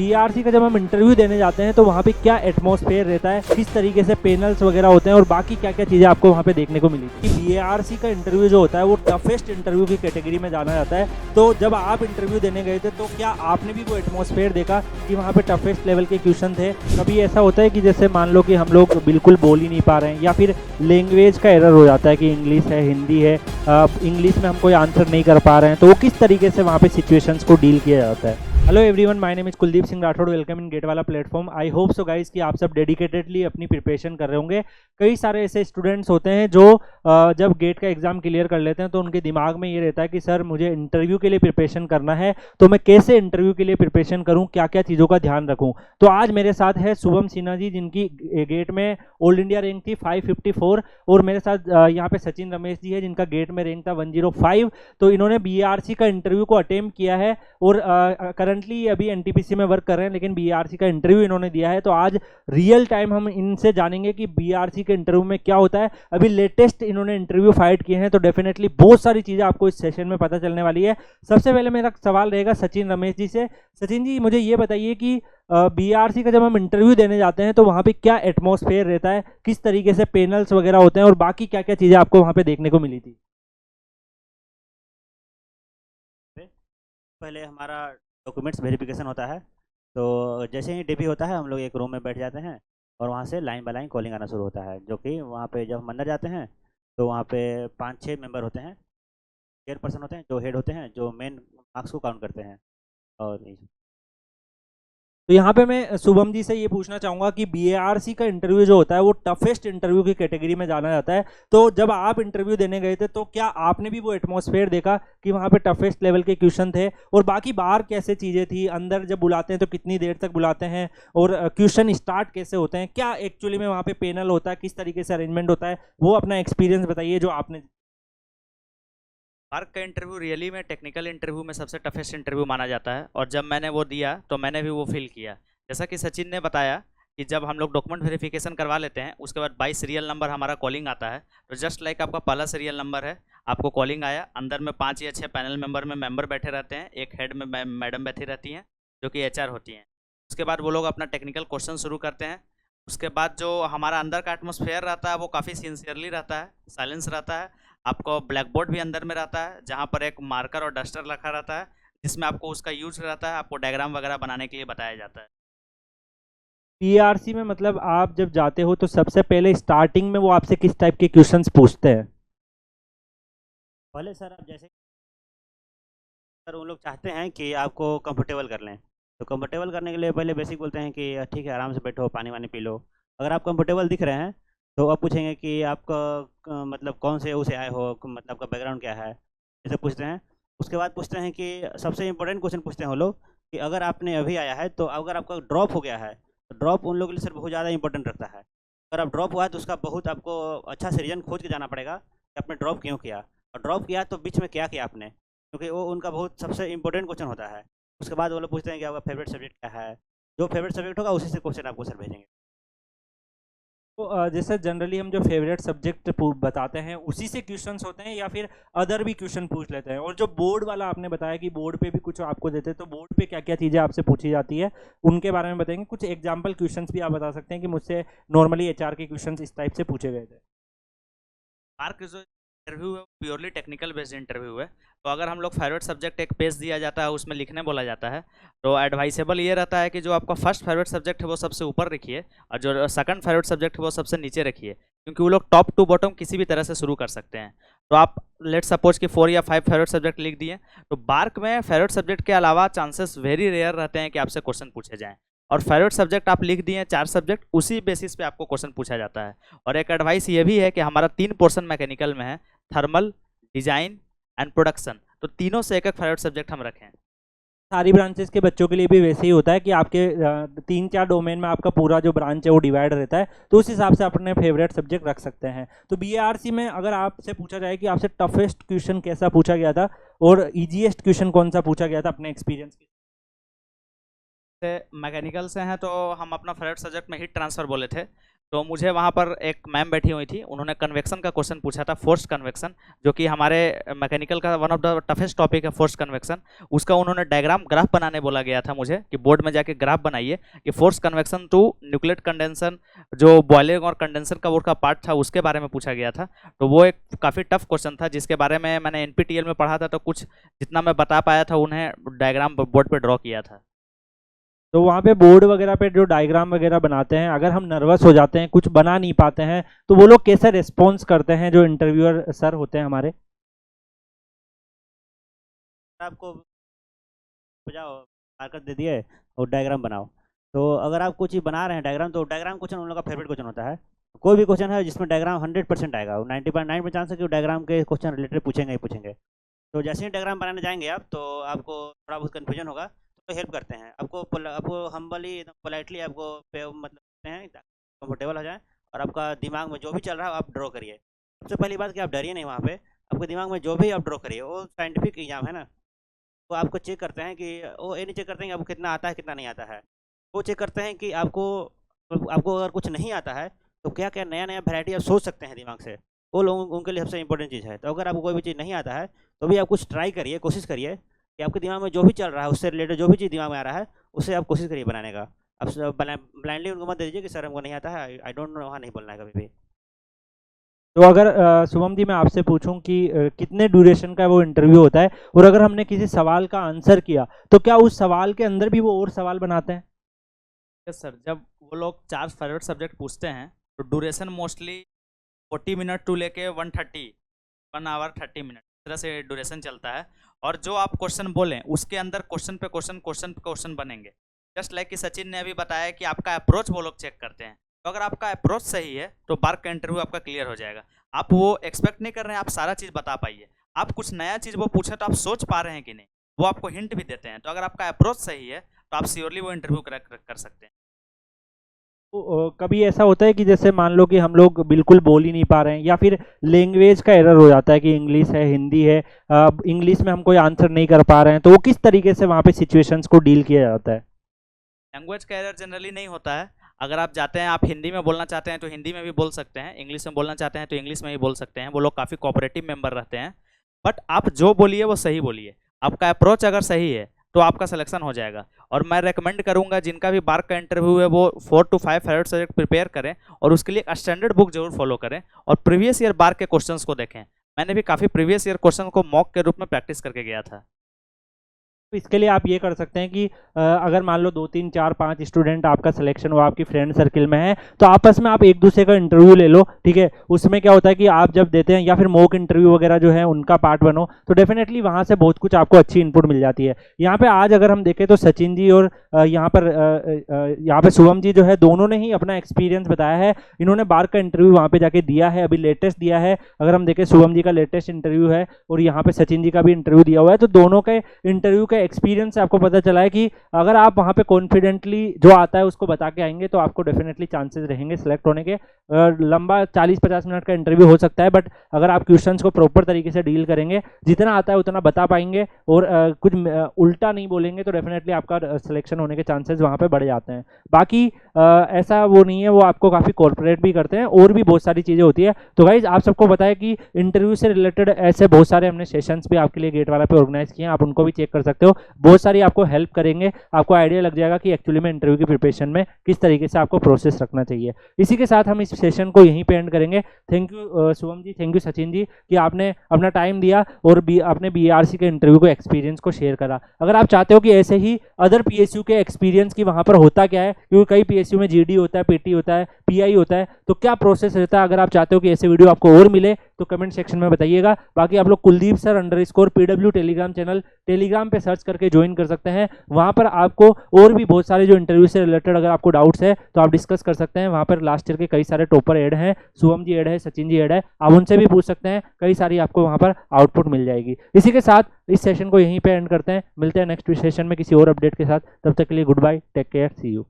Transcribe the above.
BRC का जब हम इंटरव्यू देने जाते हैं तो वहाँ पे क्या एटमॉस्फेयर रहता है, किस तरीके से पैनल्स वगैरह होते हैं और बाकी क्या क्या चीज़ें आपको वहाँ पे देखने को मिली कि बीआरसी का इंटरव्यू जो होता है वो टफेस्ट इंटरव्यू की कैटेगरी में जाना जाता है। तो जब आप इंटरव्यू देने गए थे तो क्या आपने भी वो एटमॉस्फेयर देखा कि वहाँ पे टफेस्ट लेवल के क्वेश्चन थे? कभी ऐसा होता है कि जैसे मान लो कि हम लोग बिल्कुल बोल ही नहीं पा रहे हैं या फिर लैंग्वेज का एरर हो जाता है कि इंग्लिश है, हिंदी है, इंग्लिश में हम कोई आंसर नहीं कर पा रहे हैं, तो वो किस तरीके से वहाँ पे सिचुएशंस को डील किया जाता है? Hello everyone, my name is Kuldeep Singh Rathore. Welcome in GATE वाला platform. I hope so guys कि आप सब डेडिकेटेडली अपनी प्रिपरेशन कर रहे होंगे। कई सारे ऐसे स्टूडेंट्स होते हैं जो जब गेट का एग्जाम क्लियर कर लेते हैं तो उनके दिमाग में ये रहता है कि सर मुझे इंटरव्यू के लिए प्रिपरेशन करना है, तो मैं कैसे इंटरव्यू के लिए प्रिपरेशन करूँ, क्या क्या चीज़ों का ध्यान रखूँ। तो आज मेरे साथ है शुभम सिन्हा जी, जिनकी गेट में ऑल इंडिया रैंक थी 554, और मेरे साथ यहाँ पे सचिन रमेश जी है जिनका गेट में रैंक था 105। तो इन्होंने बीआरसी का इंटरव्यू को अटेम्प्ट किया है और करंटली अभी एनटीपीसी में वर्क कर रहे हैं, लेकिन बीआरसी का इंटरव्यू इन्होंने दिया है। तो आज रियल टाइम हम इनसे जानेंगे कि बीआरसी के इंटरव्यू में क्या होता है। अभी लेटेस्ट इन्होंने इंटरव्यू फाइट किए हैं, तो डेफिनेटली बहुत सारी चीज़ें आपको इस सेशन में पता चलने वाली है। सबसे पहले मेरा सवाल रहेगा सचिन रमेश जी से। सचिन जी, मुझे ये बताइए कि बीआरसी का जब हम इंटरव्यू देने जाते हैं तो वहाँ पे क्या एटमॉस्फेयर रहता है, किस तरीके से पैनल्स वगैरह होते हैं और बाकी क्या क्या चीज़ें आपको वहाँ पे देखने को मिली थी? पहले हमारा डॉक्यूमेंट्स वेरिफिकेशन होता है। तो जैसे ही डीपी होता है हम लोग एक रूम में बैठ जाते हैं और वहाँ से लाइन बाय लाइन कॉलिंग आना शुरू होता है, जो कि वहाँ पे जब हम अंदर जाते हैं तो वहाँ पे 5-6 मेंबर होते हैं, चेयरपर्सन होते हैं जो हेड होते हैं, जो मेन मार्क्स को काउंट करते हैं। और तो यहाँ पे मैं शुभम जी से ये पूछना चाहूँगा कि बीआरसी का इंटरव्यू जो होता है वो टफेस्ट इंटरव्यू की कैटेगरी में जाना जाता है। तो जब आप इंटरव्यू देने गए थे तो क्या आपने भी वो एटमॉस्फेयर देखा कि वहाँ पे टफेस्ट लेवल के क्वेश्चन थे और बाकी बाहर कैसे चीज़ें थी? अंदर जब बुलाते हैं तो कितनी देर तक बुलाते हैं और क्वेश्चन स्टार्ट कैसे होते हैं? क्या एक्चुअली में वहाँ पे पैनल होता है, किस तरीके से अरेंजमेंट होता है? वो अपना एक्सपीरियंस बताइए जो आपने। मार्क का इंटरव्यू रियली में टेक्निकल इंटरव्यू में सबसे टफेस्ट इंटरव्यू माना जाता है, और जब मैंने वो दिया तो मैंने भी वो फील किया। जैसा कि सचिन ने बताया कि जब हम लोग डॉक्यूमेंट वेरिफिकेशन करवा लेते हैं उसके बाद 22 सीरियल नंबर हमारा कॉलिंग आता है। तो जस्ट लाइक आपका पहला सीरियल नंबर है, आपको कॉलिंग आया, अंदर में 5 या 6 पैनल मेंबर में मेंबर बैठे रहते हैं, एक हेड में मैडम बैठी रहती हैं जो कि एचआर होती हैं। उसके बाद वो लोग अपना टेक्निकल क्वेश्चन शुरू करते हैं। उसके बाद जो हमारा अंदर का एटमोसफेयर रहता है वो काफ़ी सिंसियरली रहता है, साइलेंस रहता है। आपको ब्लैक बोर्ड भी अंदर में रहता है जहाँ पर एक मार्कर और डस्टर रखा रहता है जिसमें आपको उसका यूज रहता है, आपको डायग्राम वगैरह बनाने के लिए बताया जाता है। बीआरसी में मतलब आप जब जाते हो तो सबसे पहले स्टार्टिंग में वो आपसे किस टाइप के क्वेश्चंस पूछते हैं? पहले सर आप जैसे सर वो लोग चाहते हैं कि आपको कंफर्टेबल कर लें, तो कंफर्टेबल करने के लिए पहले बेसिक बोलते हैं कि ठीक है आराम से बैठो, पानी वानी पी लो। अगर आप कंफर्टेबल दिख रहे हैं तो अब पूछेंगे कि आपका मतलब कौन से उसे आए हो, मतलब आपका बैकग्राउंड क्या है, ये सब पूछते हैं। उसके बाद पूछते हैं कि सबसे इंपॉर्टेंट क्वेश्चन पूछते हैं वो लोग कि अगर आपने अभी आया है तो अगर आपका ड्रॉप हो गया है तो ड्रॉप उन लोगों के लिए सर बहुत ज़्यादा इंपॉर्टेंट रखता है। अगर आप ड्रॉप हुआ है तो उसका बहुत आपको अच्छा से रीज़न खोज के जाना पड़ेगा कि आपने ड्रॉप क्यों किया, और ड्रॉप किया तो बीच में क्या किया आपने, क्योंकि वो उनका बहुत सबसे इंपॉर्टेंट क्वेश्चन होता है। उसके बाद वो लोग पूछते हैं कि आपका फेवरेट सब्जेक्ट क्या है, जो फेवरेट सब्जेक्ट होगा उसी से क्वेश्चन आपको सर भेजेंगे। तो जैसे जनरली हम जो फेवरेट सब्जेक्ट बताते हैं उसी से क्वेश्चंस होते हैं या फिर अदर भी क्वेश्चन पूछ लेते हैं? और जो बोर्ड वाला आपने बताया कि बोर्ड पे भी कुछ आपको देते हैं, तो बोर्ड पे क्या क्या चीज़ें आपसे पूछी जाती है उनके बारे में बताएंगे? कुछ एग्जांपल क्वेश्चंस भी आप बता सकते हैं कि मुझसे नॉर्मली एचआर के क्वेश्चंस इस टाइप से पूछे गए थे? मार्क जो इंटरव्यू है प्योरली टेक्निकल बेस्ड इंटरव्यू है। तो अगर हम लोग फेवरेट सब्जेक्ट एक पेज दिया जाता है उसमें लिखने बोला जाता है, तो एडवाइसेबल ये रहता है कि जो आपका फर्स्ट फेवरेट सब्जेक्ट है वो सबसे ऊपर रखिए और जो सेकंड फेवरेट सब्जेक्ट है वो सबसे नीचे रखिए, क्योंकि वो लोग टॉप टू बॉटम किसी भी तरह से शुरू कर सकते हैं। तो आप लेट सपोज कि 4 या 5 फेवरेट सब्जेक्ट लिख दिए, तो मार्क में फेवरेट सब्जेक्ट के अलावा चांसेस वेरी रेयर रहते हैं कि आपसे क्वेश्चन पूछे जाएँ। और फेवरेट सब्जेक्ट आप लिख दिए 4 सब्जेक्ट, उसी बेसिस पे आपको क्वेश्चन पूछा जाता है। और एक एडवाइस ये भी है कि हमारा 3 पोर्शन मैकेनिकल में है, थर्मल, डिजाइन एंड प्रोडक्शन। तो तीनों से एक एक फेवरेट सब्जेक्ट हम रखें। सारी ब्रांचेस के बच्चों के लिए भी वैसे ही होता है कि आपके 3-4 डोमेन में आपका पूरा जो ब्रांच है वो डिवाइड रहता है, तो उस हिसाब से अपने फेवरेट सब्जेक्ट रख सकते हैं। तो बीआरसी में अगर आपसे पूछा जाए कि आपसे टफेस्ट क्वेश्चन कैसा पूछा गया था और ईजीएस्ट क्वेश्चन कौन सा पूछा गया था अपने एक्सपीरियंस के? मैकेनिकल से हैं तो हम अपना फेवरेट सब्जेक्ट में हीट ट्रांसफर बोले थे। तो मुझे वहाँ पर एक मैम बैठी हुई थी, उन्होंने कन्वेक्शन का क्वेश्चन पूछा था, फोर्स्ड कन्वेक्शन, जो कि हमारे मैकेनिकल का one of the toughest topic है फोर्स्ड कन्वेक्शन। उसका उन्होंने डायग्राम ग्राफ बनाने बोला गया था मुझे कि बोर्ड में जाके ग्राफ बनाइए कि forced convection to nuclear condensation, जो बॉयलिंग और कंडेंसर का बोर्ड का पार्ट था उसके बारे में पूछा गया था। तो वो एक काफ़ी टफ क्वेश्चन था जिसके बारे में मैंने NPTEL में पढ़ा था, तो कुछ जितना मैं बता पाया था उन्हें डायग्राम बोर्ड पर ड्रॉ किया था। तो वहाँ पे बोर्ड वगैरह पे जो डायग्राम वगैरह बनाते हैं, अगर हम नर्वस हो जाते हैं, कुछ बना नहीं पाते हैं, तो वो लोग कैसे रिस्पॉन्स करते हैं जो इंटरव्यूअर सर होते हैं हमारे? आपको जाओ मार्कर दे दिए और डायग्राम बनाओ। तो अगर आप कुछ चीज़ बना रहे हैं डायग्राम, तो डायग्राम क्वेश्चन उन लोगों का फेवरेट क्वेश्चन होता है। कोई भी क्वेश्चन है जिसमें डायग्राम 100% आएगा, 90.9 चांस है कि डायग्राम के क्वेश्चन रिलेटेड पूछेंगे ही पूछेंगे। तो जैसे ही डायग्राम बनाने जाएंगे आप, तो आपको थोड़ा बहुत कन्फ्यूजन होगा, तो हेल्प करते हैं आपको हम्बली एकदम पोलाइटली आपको मतलब कहते हैं कंफर्टेबल हो जाए, और आपका दिमाग में जो भी चल रहा है आप ड्रॉ करिए। सबसे पहली बात कि आप डरिए नहीं, वहाँ पे आपके दिमाग में जो भी आप ड्रॉ करिए, वो साइंटिफिक एग्जाम है ना, तो आपको चेक करते हैं कि वो ये नहीं चेक करते हैं कि आपको कितना आता है कितना नहीं आता है, वो चेक करते हैं कि आपको आपको अगर कुछ नहीं आता है तो क्या क्या नया नया वैरायटी आप सोच सकते हैं दिमाग से, वो लोग उनके लिए सबसे इंपॉर्टेंट चीज़ है। तो अगर आपको कोई भी चीज़ नहीं आता है तो भी आप कुछ ट्राई करिए, कोशिश करिए कि आपके दिमाग में जो भी चल रहा है उससे रिलेटेड जो भी चीज़ दिमाग में आ रहा है उससे आप कोशिश करिए बनाने का। आप ब्लाइंडली उनको मत दे दीजिए कि सर हमको नहीं आता है, आई डोंट नो, वहाँ नहीं बोलना है कभी भी। तो अगर शुभम जी मैं आपसे पूछूं कि कितने ड्यूरेशन का वो इंटरव्यू होता है, और अगर हमने किसी सवाल का आंसर किया तो क्या उस सवाल के अंदर भी वो और सवाल बनाते हैं? यस सर, जब वो लोग 4 फेवरेट सब्जेक्ट पूछते हैं तो ड्यूरेशन मोस्टली 40 मिनट टू लेके 1 आवर 30 मिनट इस तरह से ड्यूरेशन चलता है। और जो आप क्वेश्चन बोलें उसके अंदर क्वेश्चन पे क्वेश्चन बनेंगे। जस्ट लाइक कि सचिन ने अभी बताया कि आपका अप्रोच वो लोग चेक करते हैं। तो अगर आपका अप्रोच सही है तो बार्क का इंटरव्यू आपका क्लियर हो जाएगा। आप वो एक्सपेक्ट नहीं कर रहे हैं आप सारा चीज़ बता पाइए, आप कुछ नया चीज़ वो पूछे तो आप सोच पा रहे हैं कि नहीं, वो आपको हिंट भी देते हैं। तो अगर आपका अप्रोच सही है तो आप श्योरली वो इंटरव्यू क्रैक कर सकते हैं। तो कभी ऐसा होता है कि जैसे मान लो कि हम लोग बिल्कुल बोल ही नहीं पा रहे हैं, या फिर लैंग्वेज का एरर हो जाता है कि इंग्लिश है हिंदी है, इंग्लिश में हम कोई आंसर नहीं कर पा रहे हैं, तो वो किस तरीके से वहाँ पे सिचुएशंस को डील किया जाता है? लैंग्वेज का एरर जनरली नहीं होता है। अगर आप जाते हैं, आप हिंदी में बोलना चाहते हैं तो हिंदी में भी बोल सकते हैं, इंग्लिश में बोलना चाहते हैं तो इंग्लिश में भी बोल सकते हैं। वो लोग काफ़ी कोऑपरेटिव मेंबर रहते हैं। बट आप जो बोलिए वो सही बोलिए, आपका अप्रोच अगर सही है तो आपका सिलेक्शन हो जाएगा। और मैं रेकमेंड करूंगा जिनका भी बार्क का इंटरव्यू है वो 4 to 5 फेवरेट सब्जेक्ट प्रिपेयर करें, और उसके लिए एक स्टैंडर्ड बुक जरूर फॉलो करें और प्रीवियस ईयर बार्क के क्वेश्चंस को देखें। मैंने भी काफ़ी प्रीवियस ईयर क्वेश्चन को मॉक के रूप में प्रैक्टिस करके गया था। तो इसके लिए आप ये कर सकते हैं कि अगर मान लो 2 3 4 5 स्टूडेंट आपका सिलेक्शन हुआ, आपकी फ्रेंड सर्किल में है, तो आपस में आप एक दूसरे का इंटरव्यू ले लो, ठीक है। उसमें क्या होता है कि आप जब देते हैं या फिर मॉक इंटरव्यू वगैरह जो है उनका पार्ट बनो, तो डेफिनेटली वहाँ से बहुत कुछ आपको अच्छी इनपुट मिल जाती है। यहाँ पे आज अगर हम देखें तो सचिन जी और यहाँ पे शुभम जी जो है, दोनों ने ही अपना एक्सपीरियंस बताया है। इन्होंने बार का इंटरव्यू वहाँ पे जाके दिया है, अभी लेटेस्ट दिया है। अगर हम देखें शुभम जी का लेटेस्ट इंटरव्यू है और यहाँ पे सचिन जी का भी इंटरव्यू दिया हुआ है, तो दोनों के इंटरव्यू का एक्सपीरियंस से आपको पता चला है कि अगर आप वहाँ पे कॉन्फिडेंटली जो आता है उसको बता के आएंगे तो आपको डेफिनेटली चांसेस रहेंगे सिलेक्ट होने के। लंबा 40-50 मिनट का इंटरव्यू हो सकता है, बट अगर आप क्वेश्चंस को प्रॉपर तरीके से डील करेंगे, जितना आता है उतना बता पाएंगे और कुछ उल्टा नहीं बोलेंगे, तो डेफिनेटली आपका सिलेक्शन होने के चांसेस वहाँ पे बढ़ जाते हैं। बाकी ऐसा वो नहीं है, वो आपको काफ़ी कॉर्पोरेट भी करते हैं और भी बहुत सारी चीज़ें होती है। तो गाइज आप सबको बताया कि इंटरव्यू से रिलेटेड ऐसे बहुत सारे हमने सेशंस भी आपके लिए गेट वाला पे ऑर्गेनाइज किए हैं, आप उनको भी चेक कर सकते हो। बहुत सारी आपको हेल्प करेंगे, आपको आइडिया लग जाएगा कि एक्चुअली में इंटरव्यू की प्रिपरेशन में किस तरीके से आपको प्रोसेस रखना चाहिए। इसी के साथ हम इस सेशन को यहीं पे एंड करेंगे। Thank you Shubham ji, thank you Sachin ji कि आपने अपना टाइम दिया और आपने बीआरसी के इंटरव्यू को एक्सपीरियंस को शेयर करा। अगर आप चाहते हो कि ऐसे ही अदर पीएसयू के एक्सपीरियंस की वहाँ पर होता क्या है, क्योंकि कई पीएसयू में जीडी होता है, पीटी होता है, पीआई होता है, तो क्या प्रोसेस रहता है, अगर आप चाहते हो कि ऐसे वीडियो आपको और मिले तो कमेंट सेक्शन में बताइएगा। बाकी आप लोग Kuldeep sir _PW Telegram channel Telegram पे सर्च करके ज्वाइन कर सकते हैं। वहाँ पर आपको और भी बहुत सारे जो इंटरव्यू से रिलेटेड अगर आपको डाउट्स है तो आप डिस्कस कर सकते हैं। वहाँ पर लास्ट ईयर के कई सारे टॉपर ऐड हैं, शुभम जी ऐड है, सचिन जी ऐड है, आप उनसे भी पूछ सकते हैं। कई सारी आपको वहाँ पर आउटपुट मिल जाएगी। इसी के साथ इस सेशन को यहीं पे एंड करते हैं। मिलते हैं नेक्स्ट सेशन में किसी और अपडेट के साथ। तब तक के लिए goodbye, take care, see you.